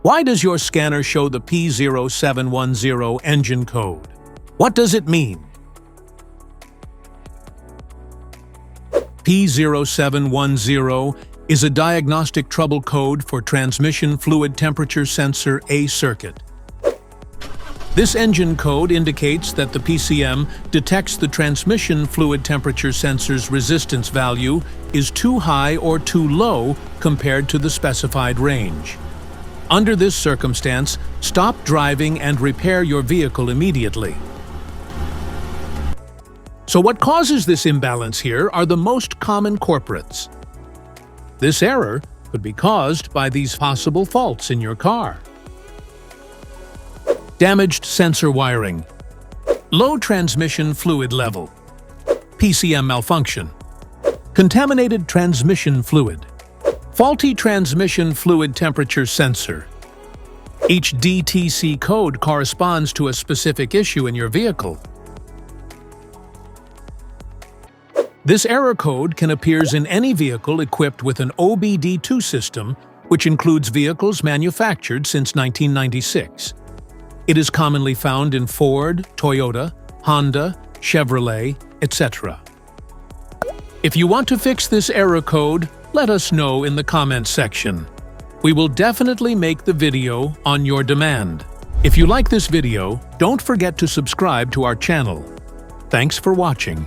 Why does your scanner show the P0710 engine code? What does it mean? P0710 is a diagnostic trouble code for transmission fluid temperature sensor A circuit. This engine code indicates that the PCM detects the transmission fluid temperature sensor's resistance value is too high or too low compared to the specified range. Under this circumstance, stop driving and repair your vehicle immediately. So what causes this imbalance here are the most common culprits. This error could be caused by these possible faults in your car. Damaged sensor wiring, low transmission fluid level, PCM malfunction, contaminated transmission fluid, faulty transmission fluid temperature sensor. Each DTC code corresponds to a specific issue in your vehicle. This error code can appear in any vehicle equipped with an OBD2 system, which includes vehicles manufactured since 1996. It is commonly found in Ford, Toyota, Honda, Chevrolet, etc. If you want to fix this error code, let us know in the comments section. We will definitely make the video on your demand. If you like this video, don't forget to subscribe to our channel. Thanks for watching.